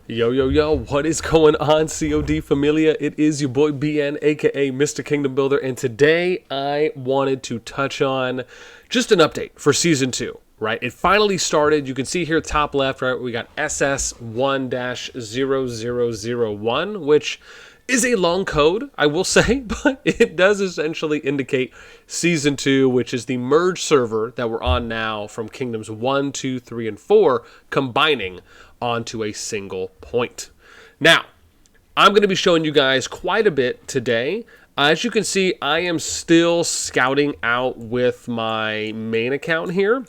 Yo, yo, yo, what is going on, CoD Familia? It is your boy BN, aka Mr. Kingdom Builder, and today I wanted to touch on just an update for Season 2, right? It finally started. You can see here top left, right, we got SS1-0001, which is a long code, I will say, but it does essentially indicate Season 2, which is the merge server that we're on now from Kingdoms 1, 2, 3, and 4, combining onto a single point. Now, I'm going to be showing you guys quite a bit today. As you can see, I am still scouting out with my main account here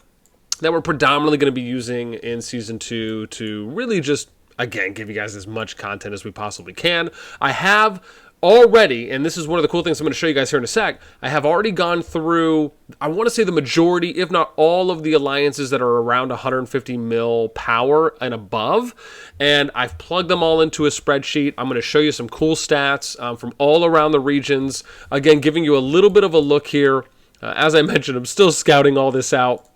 that we're predominantly going to be using in Season 2 to really just, again, give you guys as much content as we possibly can. I have already, and this is one of the cool things I'm going to show you guys here in a sec, I have already gone through, I want to say the majority, if not all of the alliances that are around 150 mil power and above, and I've plugged them all into a spreadsheet. I'm going to show you some cool stats from all around the regions. Again, giving you a little bit of a look here. As I mentioned, I'm still scouting all this out,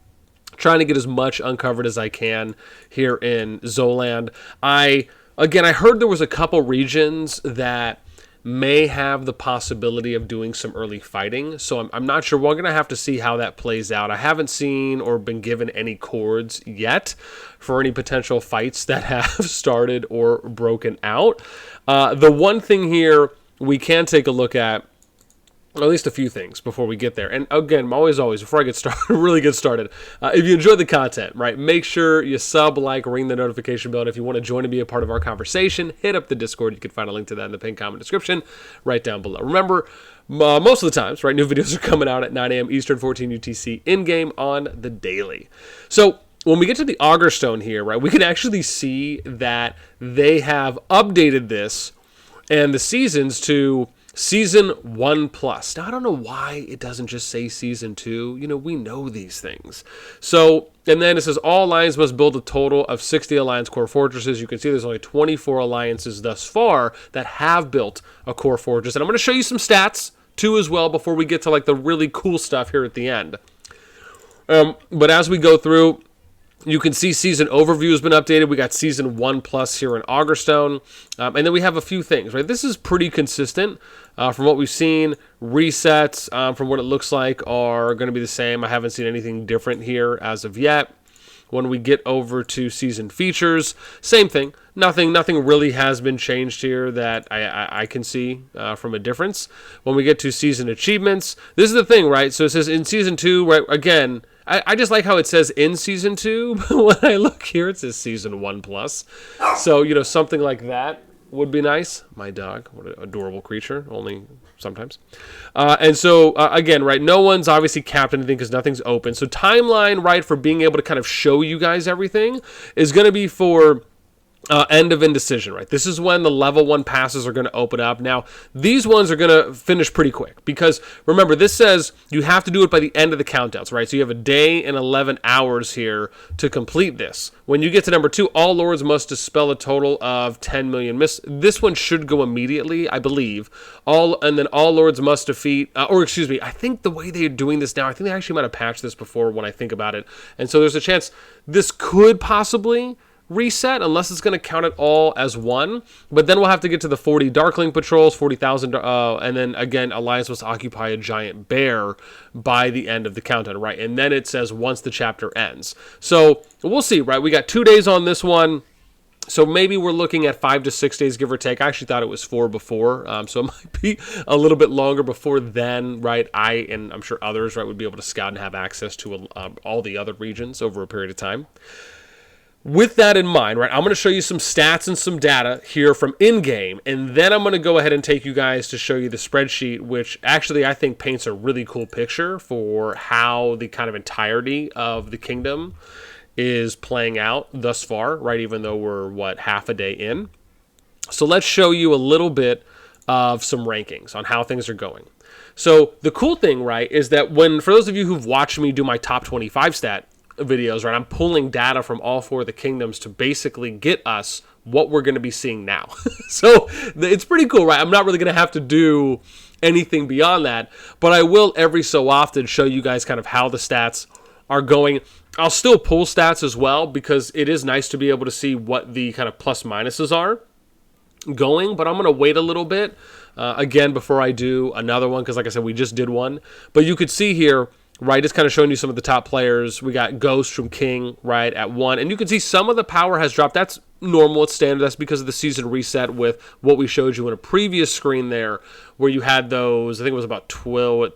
trying to get as much uncovered as I can here in Zoland. I heard there was a couple regions that may have the possibility of doing some early fighting, so I'm not sure. We're going to have to see how that plays out. I haven't seen or been given any cords yet for any potential fights that have started or broken out. The one thing here we can take a look at, or at least a few things before we get there. And again, always, before I get started, really get started, if you enjoy the content, right, make sure you sub, like, ring the notification bell. And if you want to join and be a part of our conversation, hit up the Discord. You can find a link to that in the pinned comment description right down below. Remember, most of the times, right, new videos are coming out at 9 a.m. Eastern, 14 UTC in-game on the daily. So when we get to the Augerstone here, right, we can actually see that they have updated this and the seasons to Season 1+. Now, I don't know why it doesn't just say Season 2. You know, we know these things. So, and then it says all alliances must build a total of 60 alliance core fortresses. You can see there's only 24 alliances thus far that have built a core fortress. And I'm going to show you some stats, too, as well, before we get to, like, the really cool stuff here at the end. But as we go through, you can see Season Overview has been updated. We got Season 1+ here in Augerstone. And then we have a few things, right? This is pretty consistent from what we've seen. Resets, from what it looks like, are going to be the same. I haven't seen anything different here as of yet. When we get over to Season Features, same thing. Nothing really has been changed here that I can see from a difference. When we get to Season Achievements, this is the thing, right? So it says in Season 2, right, again, I just like how it says in Season 2, but when I look here, it says Season 1+. So, you know, something like that would be nice. My dog, what an adorable creature, only sometimes. And so, again, right, no one's obviously capped anything because nothing's open. So timeline, right, for being able to kind of show you guys everything is going to be for end of indecision, right? This is when the level 1 passes are going to open up. Now, these ones are going to finish pretty quick because, remember, this says you have to do it by the end of the countdowns, right? So you have a day and 11 hours here to complete this. When you get to number 2, all lords must dispel a total of 10 million mists. This one should go immediately, I believe. And then all lords must defeat, I think the way they're doing this now, I think they actually might have patched this before when I think about it. And so there's a chance this could possibly reset unless it's going to count it all as one, but then we'll have to get to the 40 Darkling patrols, 40,000, and then again Alliance must occupy a giant bear by the end of the countdown, right? And then it says once the chapter ends. So we'll see, right? We got 2 days on this one, so maybe we're looking at 5 to 6 days, give or take. I actually thought it was 4 before, so it might be a little bit longer before then, right? And I'm sure others, right, would be able to scout and have access to all the other regions over a period of time. With that in mind, right, I'm going to show you some stats and some data here from in-game, and then I'm going to go ahead and take you guys to show you the spreadsheet, which actually I think paints a really cool picture for how the kind of entirety of the kingdom is playing out thus far, right, even though we're, half a day in. So let's show you a little bit of some rankings on how things are going. So the cool thing, right, is that for those of you who've watched me do my top 25 stat videos, right, I'm pulling data from all 4 of the kingdoms to basically get us what we're going to be seeing now. So it's pretty cool, right? I'm not really going to have to do anything beyond that, but I will every so often show you guys kind of how the stats are going. I'll still pull stats as well because it is nice to be able to see what the kind of plus minuses are going, but I'm going to wait a little bit again before I do another one because like I said, we just did one. But you could see here, right, it's kind of showing you some of the top players. We got Ghost from King, right, at 1. And you can see some of the power has dropped. That's normal, it's standard. That's because of the season reset with what we showed you in a previous screen there where you had those, I think it was about 12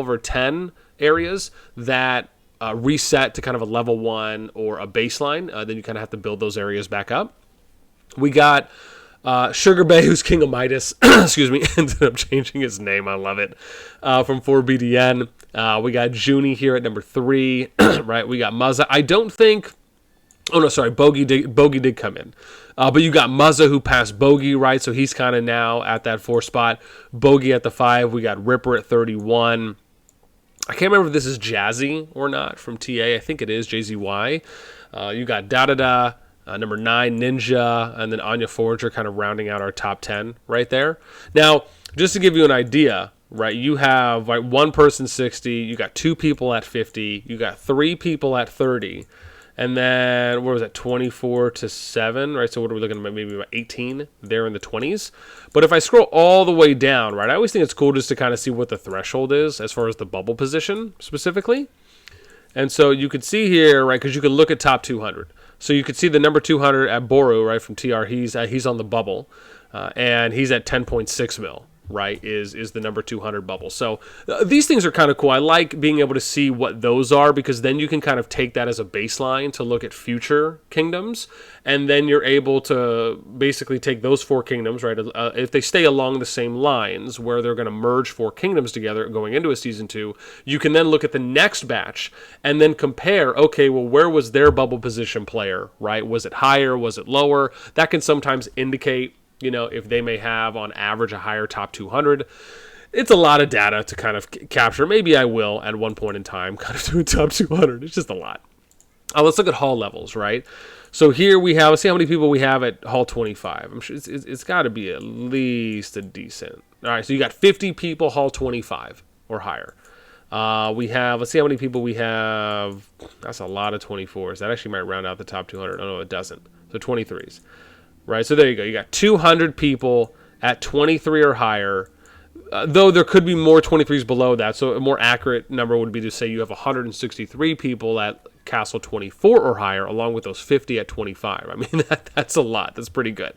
or 10 areas that reset to kind of a level 1 or a baseline. Then you kind of have to build those areas back up. We got Sugar Bay, who's King of Midas, excuse me, ended up changing his name. I love it. From 4BDN. We got Junie here at number 3, right? We got Muzza. I don't think... Oh, no, sorry. Bogey did come in. But you got Muzza who passed Bogey, right? So he's kind of now at that 4 spot. Bogey at the 5. We got Ripper at 31. I can't remember if this is Jazzy or not from TA. I think it is, JZY. You got Da-Da-Da. Number 9, Ninja, and then Anya Forger kind of rounding out our top 10 right there. Now, just to give you an idea, right, you have like 1 person 60, you got 2 people at 50, you got 3 people at 30, and then, what was that, 24 to 7, right? So what are we looking at, maybe about 18 there in the 20s? But if I scroll all the way down, right, I always think it's cool just to kind of see what the threshold is as far as the bubble position specifically. And so you could see here, right, because you could look at top 200. So you could see the number 200 at Boru, right, from TR. He's on the bubble, and he's at 10.6 mil, right, is the number 200 bubble. So these things are kind of cool. I like being able to see what those are because then you can kind of take that as a baseline to look at future kingdoms, and then you're able to basically take those 4 kingdoms, right, if they stay along the same lines where they're going to merge 4 kingdoms together going into a Season 2, you can then look at the next batch and then compare, okay, well, where was their bubble position player, right? Was it higher? Was it lower? That can sometimes indicate, you know, if they may have on average a higher top 200. It's a lot of data to kind of capture. Maybe I will at one point in time kind of do a top 200. It's just a lot. Let's look at hall levels, right? So here we have, let's see how many people we have at hall 25. I'm sure it's got to be at least a decent. All right, so you got 50 people hall 25 or higher. We have, let's see how many people we have. That's a lot of 24s. That actually might round out the top 200. Oh, no, it doesn't. So 23s. Right, so there you go. You got 200 people at 23 or higher, though there could be more 23s below that. So a more accurate number would be to say you have 163 people at Castle 24 or higher, along with those 50 at 25. I mean, that's a lot. That's pretty good.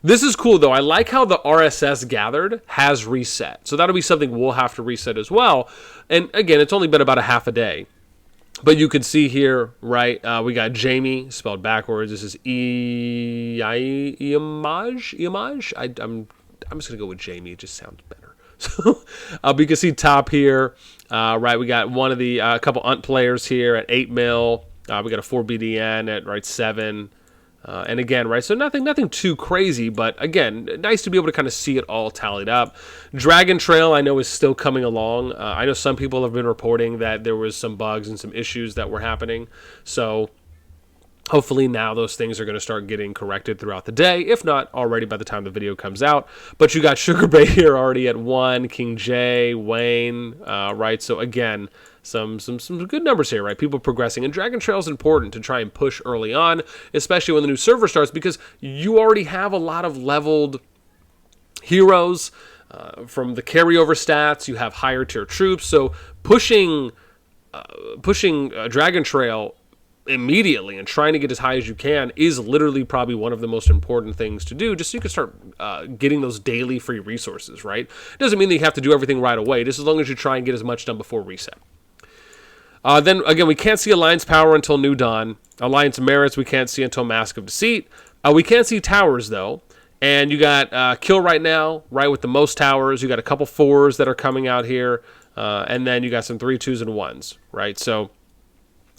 This is cool, though. I like how the RSS gathered has reset. So that'll be something we'll have to reset as well. And again, it's only been about a half a day. But you can see here, right, we got Jamie, spelled backwards. This is Iamaj? I'm just going to go with Jamie. It just sounds better. So but you can see top here, right, we got one of the, a couple UNT players here at 8 mil. We got a 4BDN at, right, 7. And again, right, so nothing too crazy, but again, nice to be able to kind of see it all tallied up. Dragon Trail, I know, is still coming along. I know some people have been reporting that there was some bugs and some issues that were happening. So hopefully now those things are going to start getting corrected throughout the day, if not already by the time the video comes out. But you got Sugar Bay here already at 1, King J, Wayne, right? So again, some good numbers here, right? People progressing. And Dragon Trail is important to try and push early on, especially when the new server starts, because you already have a lot of leveled heroes from the carryover stats. You have higher tier troops. So pushing Dragon Trail immediately and trying to get as high as you can is literally probably one of the most important things to do, just so you can start getting those daily free resources, right? Doesn't mean that you have to do everything right away, just as long as you try and get as much done before reset. Then, again, we can't see Alliance Power until New Dawn. Alliance Merits we can't see until Mask of Deceit. We can see Towers, though. And you got Kill right now, right, with the most towers. You got a couple 4s that are coming out here. And then you got some 3, 2s, and 1s, right? So,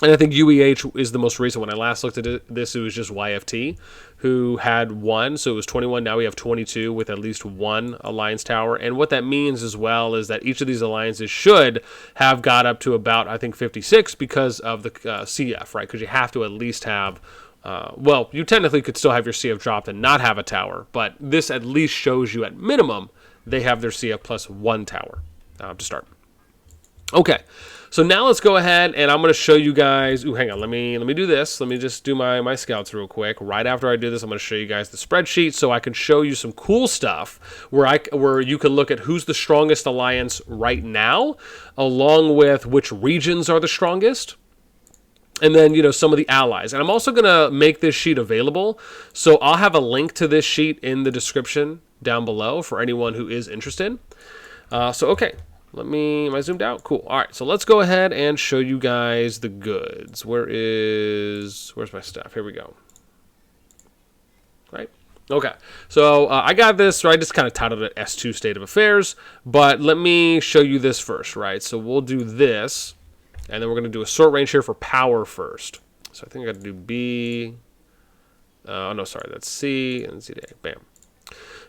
and I think UEH is the most recent. When I last looked at this, it was just YFT, who had 1. So it was 21. Now we have 22 with at least 1 Alliance Tower. And what that means as well is that each of these alliances should have got up to about, I think, 56 because of the CF, right? Because you have to at least have, well, you technically could still have your CF dropped and not have a tower. But this at least shows you at minimum they have their CF plus 1 tower to start. Okay, so now let's go ahead and I'm going to show you guys. Ooh, hang on. Let me do this. Let me just do my scouts real quick. Right after I do this, I'm going to show you guys the spreadsheet so I can show you some cool stuff where you can look at who's the strongest alliance right now, along with which regions are the strongest. And then, some of the allies. And I'm also going to make this sheet available. So I'll have a link to this sheet in the description down below for anyone who is interested. Okay. Am I zoomed out? Cool. All right. So let's go ahead and show you guys the goods. Where's my stuff? Here we go. Right. Okay. So I got this, right? I just kind of titled it S2 State of Affairs. But let me show you this first, right? So we'll do this. And then we're going to do a sort range here for power first. So I think I got to do B. Oh, no, sorry. That's C and Z. Bam.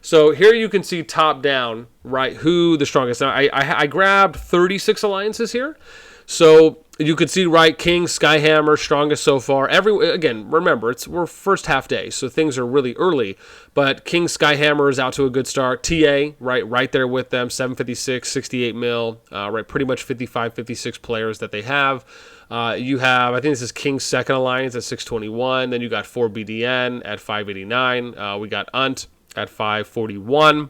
So here you can see top down, right, who the strongest. Now, I grabbed 36 alliances here. So you can see, right, King, Skyhammer, strongest so far. Again, remember, we're first half day, so things are really early. But King, Skyhammer is out to a good start. TA, right there with them, 756, 68 mil, right, pretty much 55, 56 players that they have. You have, I think this is King's second alliance at 621. Then you got 4BDN at 589. We got UNT at 541.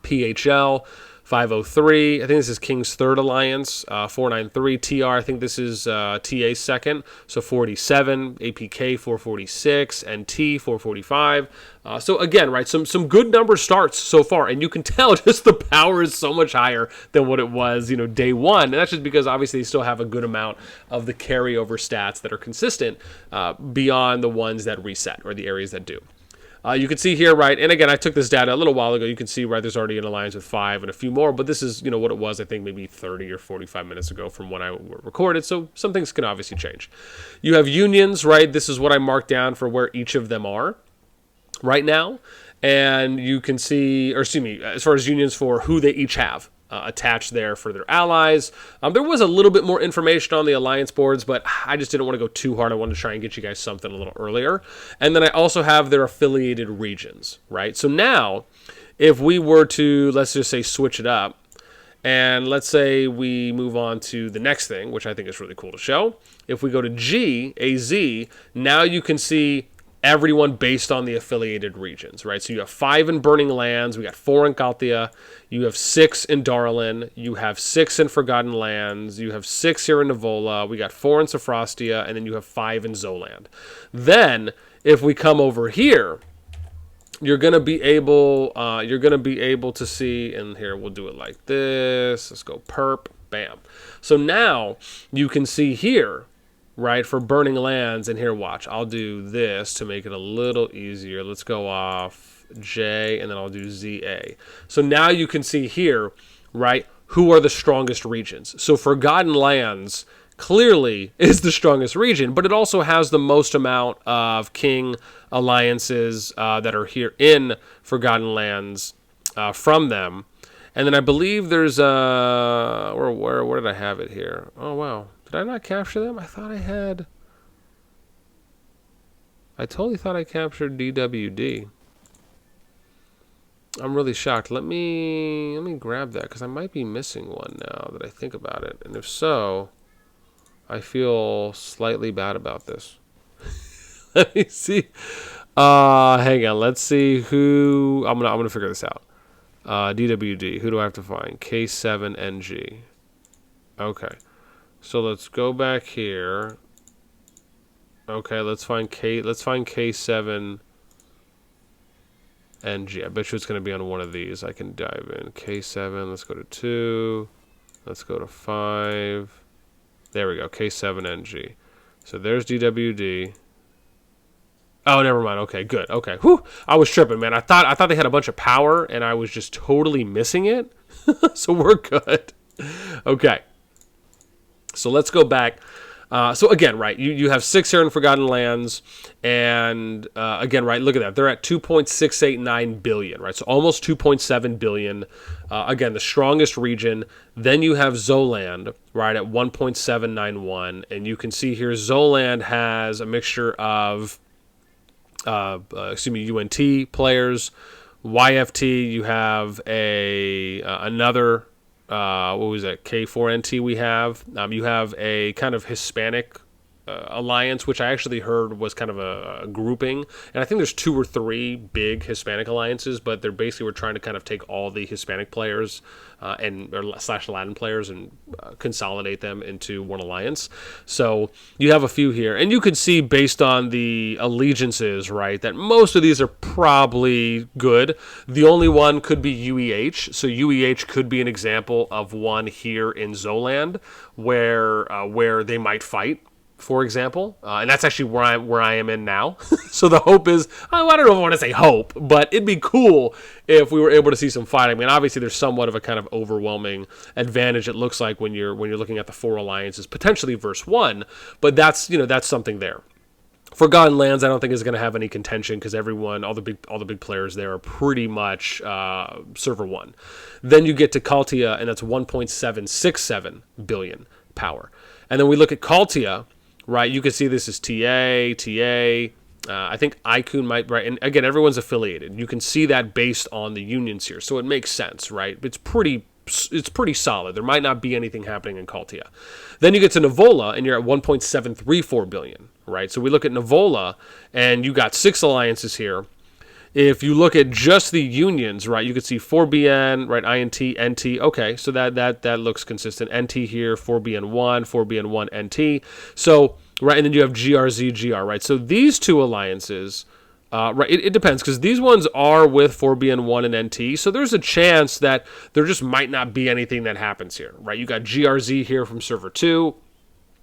PHL 503. I think this is King's third alliance. 493. TR, I think this is TA's second. So 47. APK 446. NT 445. So again, right, some good number starts so far, and you can tell just the power is so much higher than what it was, day one. And that's just because obviously they still have a good amount of the carryover stats that are consistent beyond the ones that reset or the areas that do. You can see here, right, and again, I took this data a little while ago. You can see, right, there's already an alliance with 5 and a few more, but this is, what it was, I think, maybe 30 or 45 minutes ago from when I recorded, so some things can obviously change. You have unions, right? This is what I marked down for where each of them are right now, and you can see, or excuse me, as far as unions for who they each have attached there for their allies. There was a little bit more information on the alliance boards, but I just didn't want to go too hard. I wanted to try and get you guys something a little earlier. And then I also have their affiliated regions, right? So now, if we were to, let's just say, switch it up, and let's say we move on to the next thing, which I think is really cool to show. If we go to G, AZ, now you can see everyone based on the affiliated regions, right? So you have 5 in Burning Lands, we got 4 in Kalthia, you have 6 in Darlin, you have 6 in Forgotten Lands, you have 6 here in Nivola, we got 4 in Sophrostia, and then you have 5 in Zoland. Then, if we come over here, you're gonna be able to see, and here we'll do it like this. Let's go perp, bam. So now you can see here, right, for Burning Lands, and here, watch, I'll do this to make it a little easier. Let's go off J, and then I'll do ZA. So now you can see here, right, who are the strongest regions. So Forgotten Lands clearly is the strongest region, but it also has the most amount of King alliances that are here in Forgotten Lands from them. And then I believe there's where did I have it here? Oh, wow. Did I not capture them? I totally thought I captured DWD. I'm really shocked. Let me grab that, because I might be missing one now that I think about it. And if so, I feel slightly bad about this. Let me see. Hang on. Let's see who. I'm gonna figure this out. DWD. Who do I have to find? K7NG. Okay. So let's go back here. Okay, let's find K7NG. I bet you it's going to be on one of these. I can dive in. K7, let's go to 2. Let's go to 5. There we go, K7NG. So there's DWD. Oh, never mind. Okay, good. Okay. Whew. I was tripping, man. I thought they had a bunch of power, and I was just totally missing it. So we're good. Okay. So let's go back. So again, right, you have 6 here in Forgotten Lands, and again, right, look at that. They're at 2.689 billion, right? So almost 2.7 billion. Again, the strongest region. Then you have Zoland, right, at 1.791, and you can see here Zoland has a mixture of UNT players, YFT. You have another what was it, K4NT we have. You have a kind of Hispanic alliance, which I actually heard was kind of a grouping, and I think there's 2 or 3 big Hispanic alliances, but they're basically we're trying to kind of take all the Hispanic players or slash Latin players and consolidate them into one alliance. So you have a few here, and you could see based on the allegiances, right, that most of these are probably good. The only one could be UEH, so UEH could be an example of one here in Zoland where they might fight, for example, and that's actually where I am in now. So the hope is, I don't know if I want to say hope, but it'd be cool if we were able to see some fighting. I mean, obviously there's somewhat of a kind of overwhelming advantage it looks like when you're looking at the 4 alliances potentially versus 1, but that's something there. Forgotten Lands, I don't think is going to have any contention because all the big players there are pretty much server 1. Then you get to Kaltia, and that's 1.767 billion power, and then we look at Kaltia. Right, you can see this is TA. I think Icun might, right, and again, everyone's affiliated. You can see that based on the unions here, so it makes sense, right? It's pretty solid. There might not be anything happening in Kaltia. Then you get to Nivola, and you're at 1.734 billion, right? So we look at Nivola, and you got 6 alliances here. If you look at just the unions, right, you could see 4BN, right, INT, NT. Okay, so that looks consistent. NT here, 4BN1, 4BN1, NT. So, right, and then you have GRZ, GR, right? So these 2 alliances, right, it depends because these ones are with 4BN1 and NT. So there's a chance that there just might not be anything that happens here, right? You got GRZ here from server 2.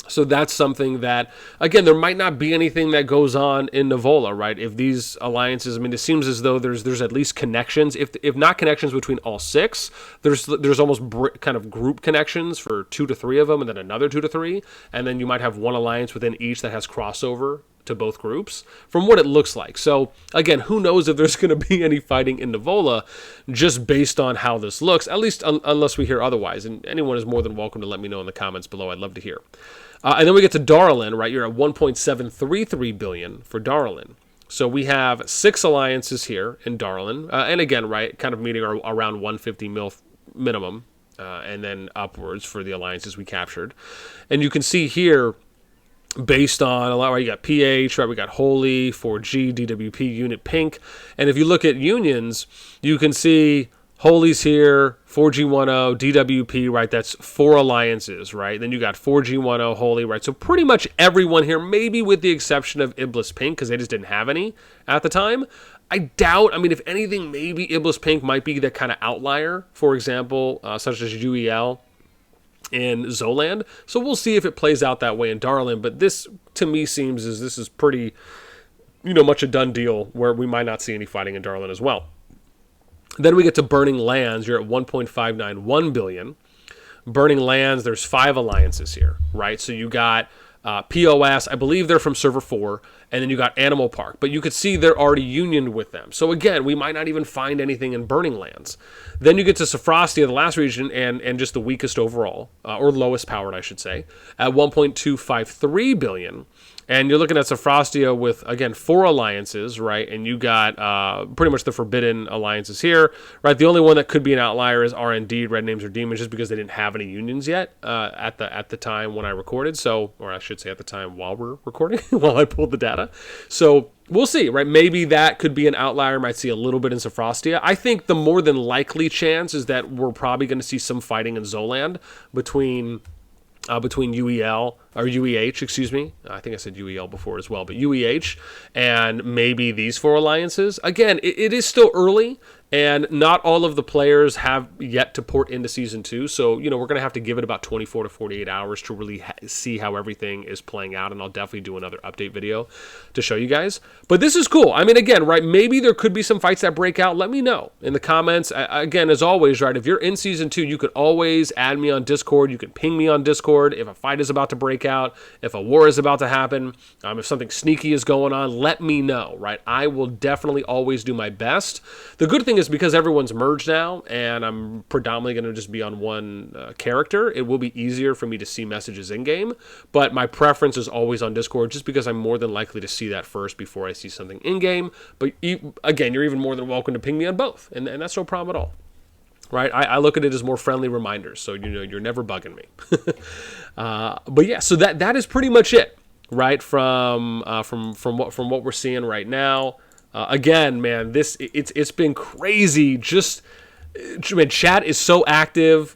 So that's something that, again, there might not be anything that goes on in Nivola, right? If these alliances, I mean, it seems as though there's at least connections. If not connections between all 6, there's almost kind of group connections for 2 to 3 of them, and then another 2 to 3, and then you might have one alliance within each that has crossover to both groups, from what it looks like. So again, who knows if there's going to be any fighting in Nivola just based on how this looks, at least unless we hear otherwise. And anyone is more than welcome to let me know in the comments below. I'd love to hear. And then we get to Darlin, right? You're at 1.733 billion for Darlin. So we have 6 alliances here in Darlin. And again, right, kind of meeting around 150 mil minimum, and then upwards for the alliances we captured. And you can see here, based on a lot, right, you got PH, right, we got Holy, 4G, DWP, Unit Pink. And if you look at unions, you can see Holy's here, 4G10, DWP, right? That's 4 alliances, right? Then you got 4G10, Holy, right? So pretty much everyone here, maybe with the exception of Iblis Pink, because they just didn't have any at the time. I doubt, I mean, if anything, maybe Iblis Pink might be the kind of outlier, for example, such as UEL in Zoland. So we'll see if it plays out that way in Darlin. But this, to me, seems as this is pretty, much a done deal where we might not see any fighting in Darlin as well. Then we get to Burning Lands. You're at 1.591 billion. Burning Lands, there's 5 alliances here, right? So you got POS, I believe they're from server 4, and then you got Animal Park. But you could see they're already unioned with them. So again, we might not even find anything in Burning Lands. Then you get to Sophrostia, the last region, and just the weakest overall, or lowest powered, I should say, at 1.253 billion. And you're looking at Sophrostia with, again, 4 alliances, right? And you got pretty much the forbidden alliances here, right? The only one that could be an outlier is RND, Red Names or Demons, just because they didn't have any unions yet at the time when I recorded. So, or I should say at the time while we're recording, while I pulled the data. So we'll see, right? Maybe that could be an outlier. Might see a little bit in Sophrostia. I think the more than likely chance is that we're probably going to see some fighting in Zoland between UEL, or UEH, excuse me. I think I said UEL before as well, but UEH and maybe these 4 alliances. Again, it is still early, and not all of the players have yet to port into Season 2, so, we're going to have to give it about 24 to 48 hours to really see how everything is playing out, and I'll definitely do another update video to show you guys. But this is cool. I mean, again, right, maybe there could be some fights that break out. Let me know in the comments. Again, as always, right, if you're in Season 2, you could always add me on Discord. You can ping me on Discord if a fight is about to break out, if a war is about to happen, if something sneaky is going on, let me know, right? I will definitely always do my best. The good thing is because everyone's merged now and I'm predominantly going to just be on one character, it will be easier for me to see messages in-game, but my preference is always on Discord just because I'm more than likely to see that first before I see something in-game. But again, you're even more than welcome to ping me on both, and that's no problem at all. right? I look at it as more friendly reminders, so you're never bugging me. But yeah, so that is pretty much it, right? From what we're seeing right now. Again, man, it's been crazy. Just man, chat is so active,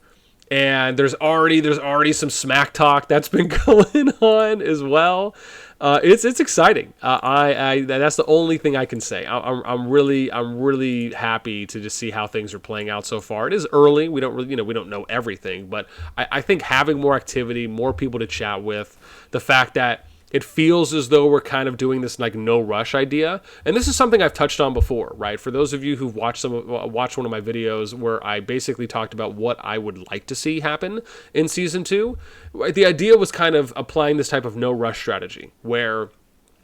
and there's already some smack talk that's been going on as well. It's exciting. I that's the only thing I can say. I'm really happy to just see how things are playing out so far. It is early. We don't really, we don't know everything, but I think having more activity, more people to chat with, the fact that it feels as though we're kind of doing this like no rush idea, and this is something I've touched on before, right? For those of you who've watched one of my videos where I basically talked about what I would like to see happen in season 2, the idea was kind of applying this type of no rush strategy where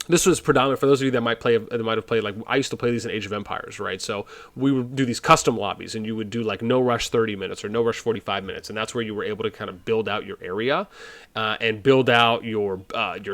this was predominant for those of you that might have played, like I used to play these in Age of Empires, right? So we would do these custom lobbies, and you would do like no rush 30 minutes or no rush 45 minutes, and that's where you were able to kind of build out your area and build out your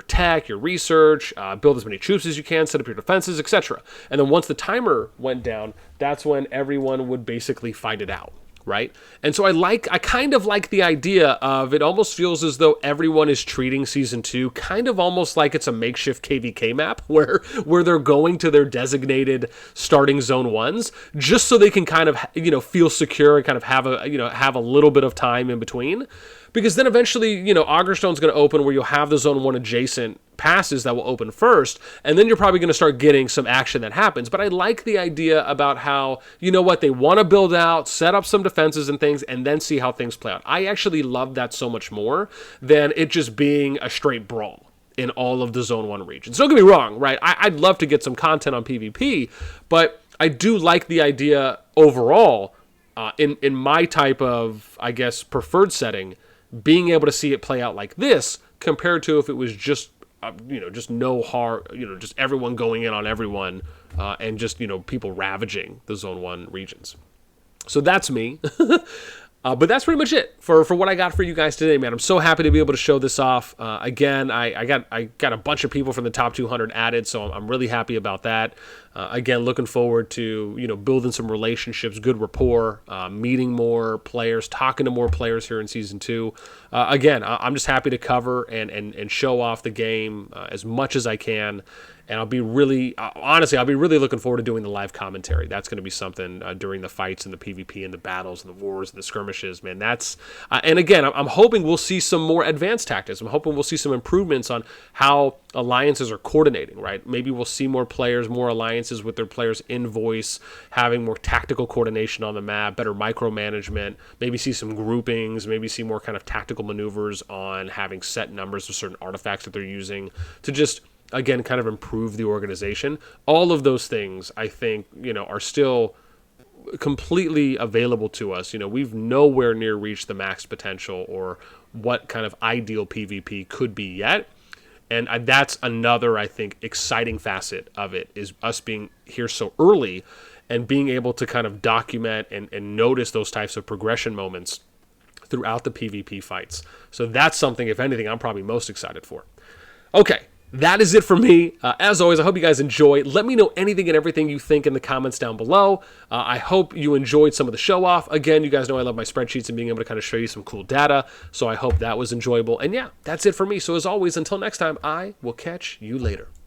tech, your research, build as many troops as you can, set up your defenses, etc. And then once the timer went down, that's when everyone would basically fight it out. Right? And so I kind of like the idea of, it almost feels as though everyone is treating season 2 kind of almost like it's a makeshift KVK map where they're going to their designated starting zone 1s just so they can kind of, feel secure and kind of have a little bit of time in between. Because then eventually, Augerstone's going to open where you'll have the zone 1 adjacent passes that will open first, and then you're probably going to start getting some action that happens. But I like the idea about how, they want to build out, set up some defenses and things, and then see how things play out. I actually love that so much more than it just being a straight brawl in all of the Zone 1 regions. Don't get me wrong, right? I'd love to get some content on PvP, but I do like the idea overall, in my type of, I guess, preferred setting, being able to see it play out like this compared to if it was just just no hard, just everyone going in on everyone, and just, people ravaging the Zone 1 regions. So that's me. But that's pretty much it for what I got for you guys today, man. I'm so happy to be able to show this off. Again, I got a bunch of people from the top 200 added, so I'm really happy about that. Again, looking forward to building some relationships, good rapport, meeting more players, talking to more players here in season 2. Again, I'm just happy to cover and show off the game as much as I can. And I'll be really, honestly, looking forward to doing the live commentary. That's going to be something during the fights and the PvP and the battles and the wars and the skirmishes, man. That's, and again, I'm hoping we'll see some more advanced tactics. I'm hoping we'll see some improvements on how alliances are coordinating, right? Maybe we'll see more players, more alliances with their players in voice, having more tactical coordination on the map, better micromanagement, maybe see some groupings, maybe see more kind of tactical maneuvers on having set numbers of certain artifacts that they're using to just, again, kind of improve the organization. All of those things, I think, are still completely available to us. We've nowhere near reached the max potential or what kind of ideal PvP could be yet. And that's another, I think, exciting facet of it, is us being here so early and being able to kind of document and notice those types of progression moments throughout the PvP fights. So that's something, if anything, I'm probably most excited for. Okay. That is it for me. As always, I hope you guys enjoy. Let me know anything and everything you think in the comments down below. I hope you enjoyed some of the show off. Again, you guys know I love my spreadsheets and being able to kind of show you some cool data. So I hope that was enjoyable. And yeah, that's it for me. So as always, until next time, I will catch you later.